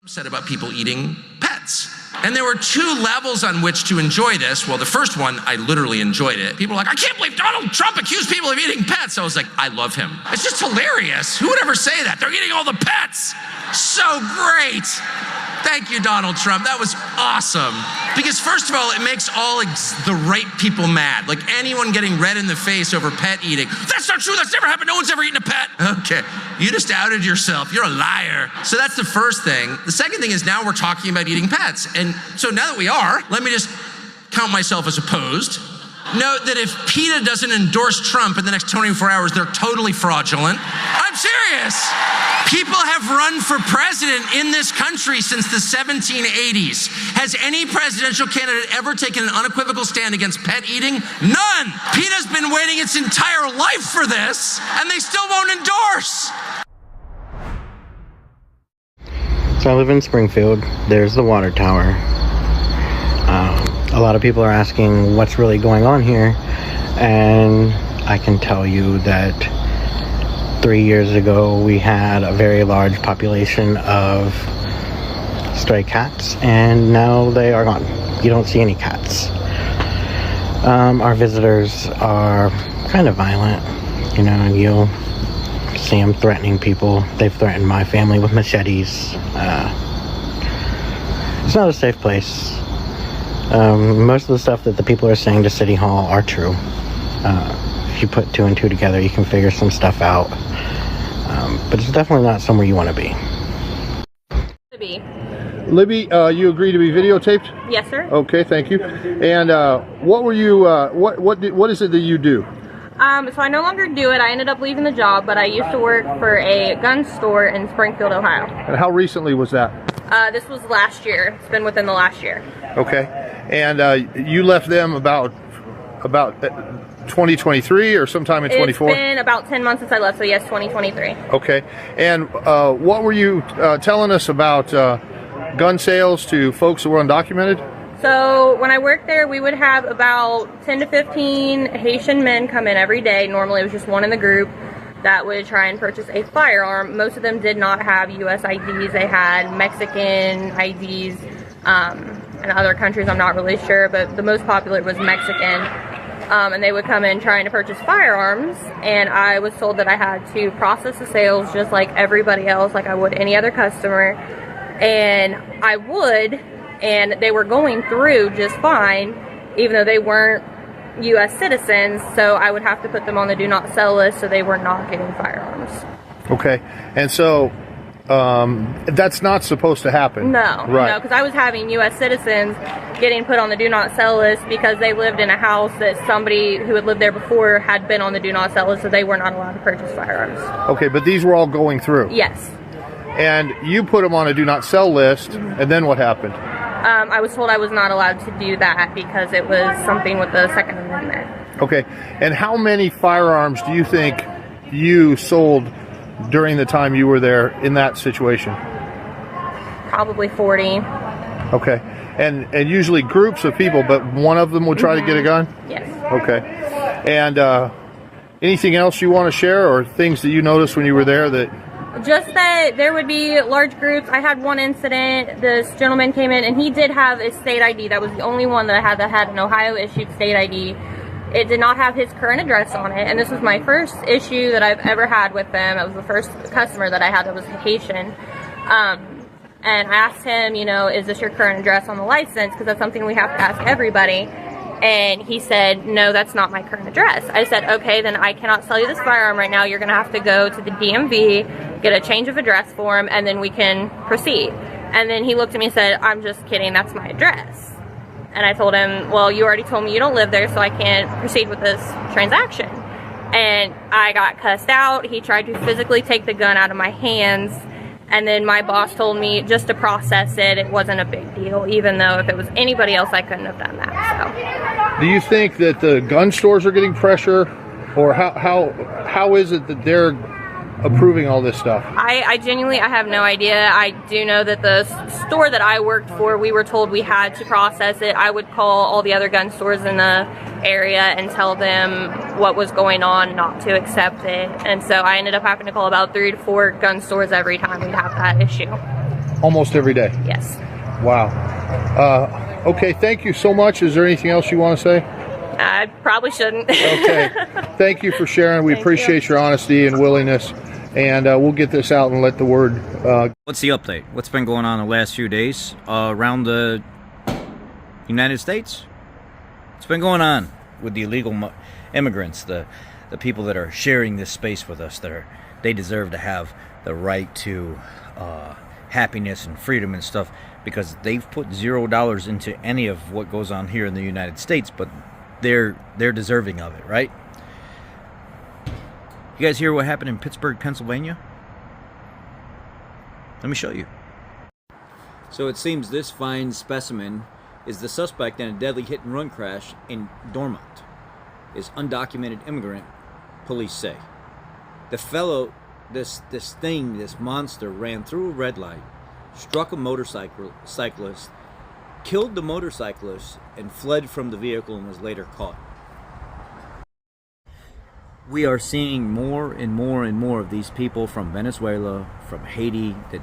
said about people eating pets. And there were two levels on which to enjoy this. Well, the first one, I literally enjoyed it. People were like, I can't believe Donald Trump accused people of eating pets. I was like, I love him. It's just hilarious. Who would ever say that? They're eating all the pets. So great. Thank you, Donald Trump. That was awesome. Because first of all, it makes all the right people mad. Like anyone getting red in the face over pet eating. That's not true. That's never happened. No one's ever eaten a pet. Okay. You just outed yourself. You're a liar. So that's the first thing. The second thing is now we're talking about eating pets. And so now that we are, let me just count myself as opposed. Note that if PETA doesn't endorse Trump in the next 24 hours, they're totally fraudulent. I'm serious. People have run for president in this country since the 1780s. Has any presidential candidate ever taken an unequivocal stand against pet eating? None. PETA's been waiting its entire life for this, and they still won't endorse. So I live in Springfield. There's the water tower. A lot of people are asking what's really going on here, and I can tell you that 3 years ago we had a very large population of stray cats, and now they are gone. You don't see any cats. Our visitors are kind of violent, you know, and you'll see them threatening people. They've threatened my family with machetes. It's not a safe place. Most of the stuff that the people are saying to City Hall are true. If you put two and two together, you can figure some stuff out. But it's definitely not somewhere you want to be. Libby, you agree to be videotaped? Yes, sir. Okay, thank you. And what were you? What is it that you do? So I no longer do it. I ended up leaving the job, but I used to work for a gun store in Springfield, Ohio. And how recently was that? This was last year. It's been within the last year. Okay. And you left them about 2023 or sometime in 24? It's been about 10 months since I left, so yes, 2023. Okay. And what were you telling us about gun sales to folks that were undocumented? So when I worked there, we would have about 10 to 15 Haitian men come in every day. Normally it was just one in the group that would try and purchase a firearm. Most of them did not have U.S. IDs. They had Mexican IDs and other countries, I'm not really sure, but the most popular was Mexican. And they would come in trying to purchase firearms, and I was told that I had to process the sales just like everybody else, like I would any other customer. And I would, and they were going through just fine, even though they weren't U.S. citizens, so I would have to put them on the do not sell list so they were not getting firearms. Okay, and so that's not supposed to happen. No, right. No, because I was having U.S. citizens getting put on the do not sell list because they lived in a house that somebody who had lived there before had been on the do not sell list, so they were not allowed to purchase firearms. Okay, but these were all going through? Yes. And you put them on a do not sell list, and then what happened? I was told I was not allowed to do that because it was something with the Second Amendment. Okay, and how many firearms do you think you sold during the time you were there in that situation? Probably 40. Okay, and usually groups of people, but one of them would try to get a gun? Yes. Okay, and anything else you want to share, or things that you noticed when you were there that... Just that there would be large groups. I had one incident. This gentleman came in and he did have a state ID. That was the only one that I had that had an Ohio issued state ID. It did not have his current address on it, and this was my first issue that I've ever had with them. It was the first customer that I had that was Haitian. And I asked him, you know, is this your current address on the license? Because that's something we have to ask everybody. And he said, no, that's not my current address. I said, okay, then I cannot sell you this firearm right now. You're going to have to go to the DMV, get a change of address form, and then we can proceed. And then he looked at me and said, I'm just kidding, that's my address. And I told him, well, you already told me you don't live there, so I can't proceed with this transaction. And I got cussed out. He tried to physically take the gun out of my hands. And then my boss told me just to process it. It wasn't a big deal, even though if it was anybody else, I couldn't have done that. So, do you think that the gun stores are getting pressure, or how is it that they're approving all this stuff? I genuinely, I have no idea. I do know that the store that I worked for, we were told we had to process it. I would call all the other gun stores in the area and tell them what was going on, not to accept it. And so I ended up having to call about 3 to 4 gun stores every time we'd have that issue. Almost every day. Yes. Wow. Okay, thank you so much. Is there anything else you want to say? I probably shouldn't. Okay. Thank you for sharing. We appreciate your honesty and willingness. And we'll get this out and let the word... What's the update? What's been going on the last few days around the United States? What's been going on with the illegal immigrants, the people that are sharing this space with us, they deserve to have the right to happiness and freedom and stuff, because they've put $0 into any of what goes on here in the United States, but they're deserving of it, right? You guys hear what happened in Pittsburgh, Pennsylvania? Let me show you. So it seems this fine specimen is the suspect in a deadly hit-and-run crash in Dormont. Is undocumented immigrant, police say. The fellow, this monster ran through a red light, struck a motorcyclist, killed the motorcyclist, and fled from the vehicle and was later caught. We are seeing more and more and more of these people from Venezuela, from Haiti, that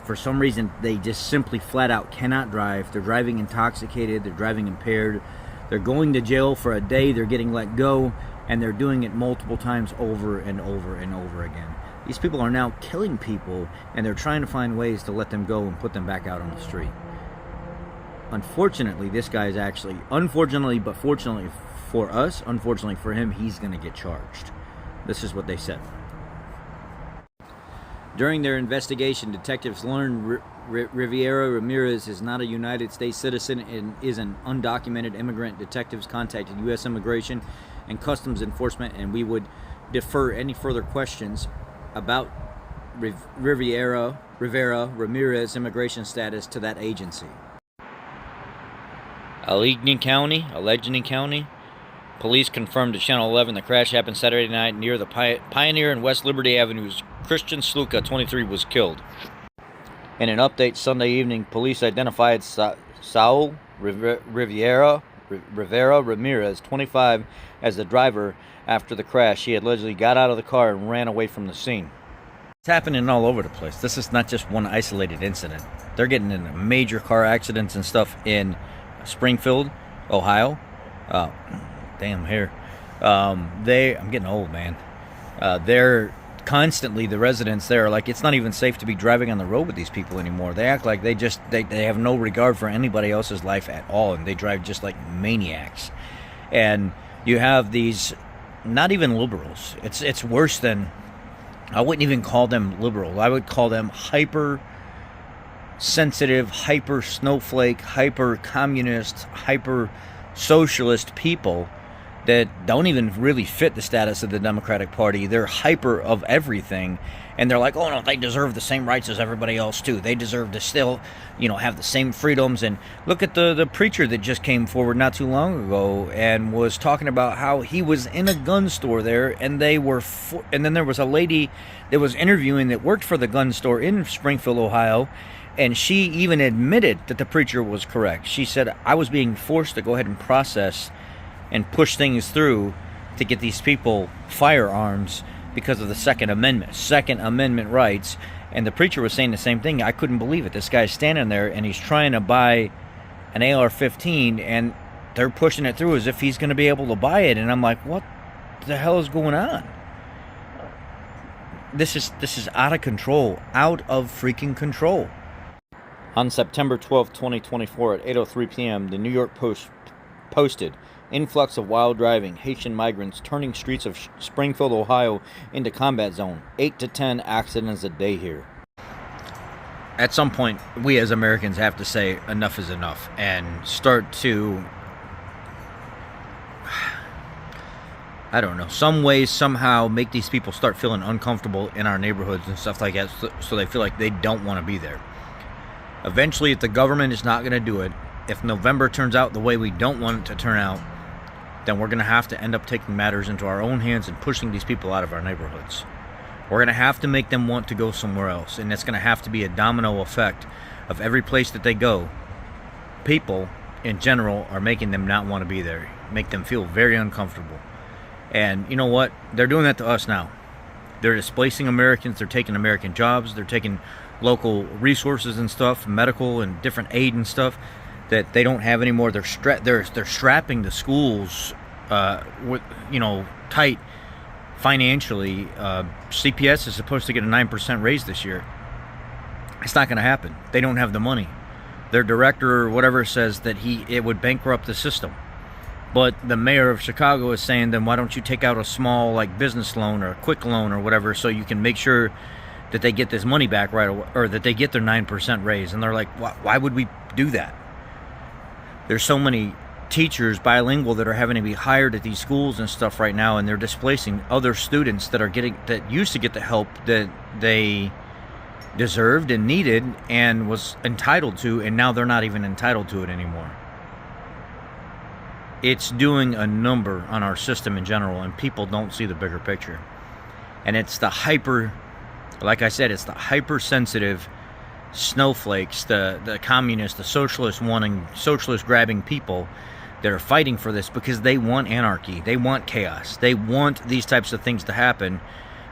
for some reason they just simply flat out cannot drive. They're driving intoxicated, they're driving impaired, they're going to jail for a day, they're getting let go, and they're doing it multiple times over and over and over again. These people are now killing people, and they're trying to find ways to let them go and put them back out on the street. Unfortunately, this guy is actually, unfortunately, but fortunately for us, unfortunately for him, he's going to get charged. This is what they said. During their investigation, detectives learned Riviera Ramirez is not a United States citizen and is an undocumented immigrant. Detectives contacted U.S. Immigration and Customs Enforcement, and we would defer any further questions about Rivera Ramirez immigration status to that agency. Allegheny County, police confirmed to Channel 11 the crash happened Saturday night near the Pioneer and West Liberty Avenues. Christian Sluka, 23, was killed. In an update Sunday evening, police identified Saul Rivera Ramirez, 25, as the driver after the crash. He allegedly got out of the car and ran away from the scene. It's happening all over the place. This is not just one isolated incident. They're getting into major car accidents and stuff in Springfield, Ohio. Damn hair. I'm getting old, man. They're constantly, the residents there are like, it's not even safe to be driving on the road with these people anymore. They act like they have no regard for anybody else's life at all, and they drive just like maniacs. And you have these, not even liberals. It's worse than, I wouldn't even call them liberal. I would call them hyper sensitive, hyper snowflake, hyper communist, hyper socialist people that don't even really fit the status of the Democratic Party. They're hyper of everything, and they're like, oh no, they deserve the same rights as everybody else too. They deserve to still, have the same freedoms. And look at the preacher that just came forward not too long ago and was talking about how he was in a gun store there, and and then there was a lady that was interviewing that worked for the gun store in Springfield, Ohio, and she even admitted that the preacher was correct. She said, I was being forced to go ahead and process and push things through to get these people firearms because of the Second Amendment rights. And the preacher was saying the same thing. I couldn't believe it. This guy's standing there and he's trying to buy an AR-15, and they're pushing it through as if he's going to be able to buy it. And I'm like, what the hell is going on? This is out of control. Out of freaking control. On September 12, 2024 at 8:03 p.m., the New York Post posted, influx of wild driving, Haitian migrants turning streets of Springfield, Ohio into combat zone. 8 to 10 accidents a day here. At some point, we as Americans have to say enough is enough and start to, I don't know, some ways, somehow make these people start feeling uncomfortable in our neighborhoods and stuff like that, so they feel like they don't want to be there. Eventually, if the government is not going to do it, if November turns out the way we don't want it to turn out, then we're going to have to end up taking matters into our own hands and pushing these people out of our neighborhoods. We're going to have to make them want to go somewhere else, and it's going to have to be a domino effect of every place that they go. People, in general, are making them not want to be there, make them feel very uncomfortable. And you know what? They're doing that to us now. They're displacing Americans. They're taking American jobs. They're taking local resources and stuff, medical and different aid and stuff, that they don't have anymore. They're strapping the schools with, you know, tight financially. CPS is supposed to get a 9% raise this year. It's not going to happen. They don't have the money. Their director or whatever says that it would bankrupt the system. But the mayor of Chicago is saying, then why don't you take out a small like business loan or a quick loan or whatever, so you can make sure that they get this money back right away, or that they get their 9% raise. And they're like, why would we do that? There's so many teachers, bilingual, that are having to be hired at these schools and stuff right now, and they're displacing other students that used to get the help that they deserved and needed and was entitled to, and now they're not even entitled to it anymore. It's doing a number on our system in general, and people don't see the bigger picture. And it's like I said, it's the hypersensitive snowflakes, the communists, the socialist grabbing people that are fighting for this, because they want anarchy, they want chaos, they want these types of things to happen,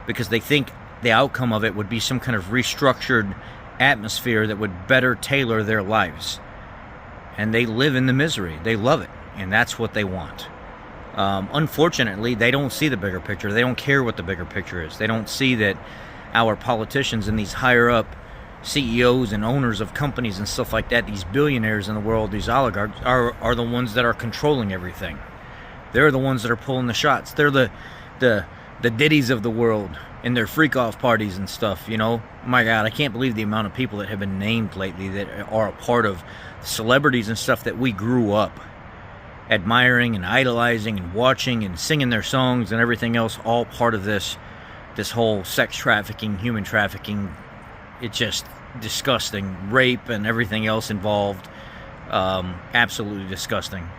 because they think the outcome of it would be some kind of restructured atmosphere that would better tailor their lives. And they live in the misery. They love it. And that's what they want. Unfortunately, they don't see the bigger picture. They don't care what the bigger picture is. They don't see that our politicians and these higher up CEOs and owners of companies and stuff like that, these billionaires in the world, these oligarchs, are the ones that are controlling everything. They're the ones that are pulling the shots. They're the Diddies of the world in their freak-off parties and stuff, you know? My God, I can't believe the amount of people that have been named lately that are a part of celebrities and stuff that we grew up admiring and idolizing and watching and singing their songs and everything else, all part of this whole sex trafficking, human trafficking. It's just disgusting. Rape and everything else involved. Absolutely disgusting.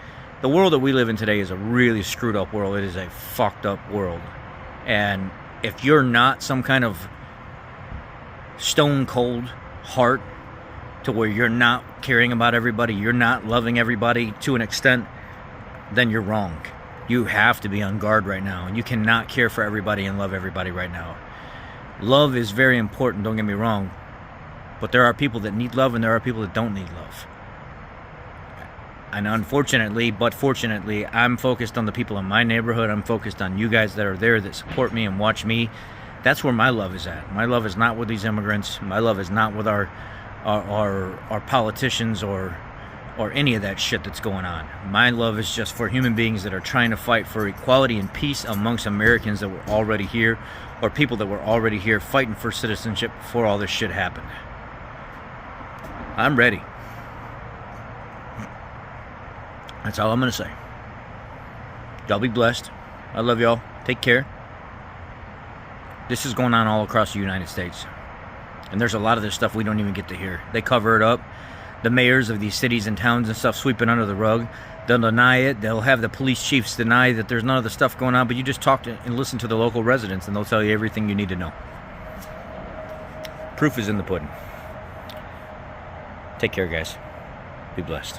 The world that we live in today is a really screwed up world. It is a fucked up world. And if you're not some kind of stone cold heart to where you're not caring about everybody, you're not loving everybody to an extent, then you're wrong. You have to be on guard right now. You cannot care for everybody and love everybody right now. Love is very important, don't get me wrong. But there are people that need love and there are people that don't need love. And unfortunately, but fortunately, I'm focused on the people in my neighborhood. I'm focused on you guys that are there, that support me and watch me. That's where my love is at. My love is not with these immigrants. My love is not with our politicians or any of that shit that's going on. My love is just for human beings that are trying to fight for equality and peace amongst Americans that were already here, or people that were already here fighting for citizenship before all this shit happened. I'm ready. That's all I'm going to say. Y'all be blessed. I love y'all. Take care. This is going on all across the United States. And there's a lot of this stuff we don't even get to hear. They cover it up. The mayors of these cities and towns and stuff sweep it under the rug. They'll deny it. They'll have the police chiefs deny that there's none of the stuff going on. But you just talk to and listen to the local residents and they'll tell you everything you need to know. Proof is in the pudding. Take care, guys. Be blessed.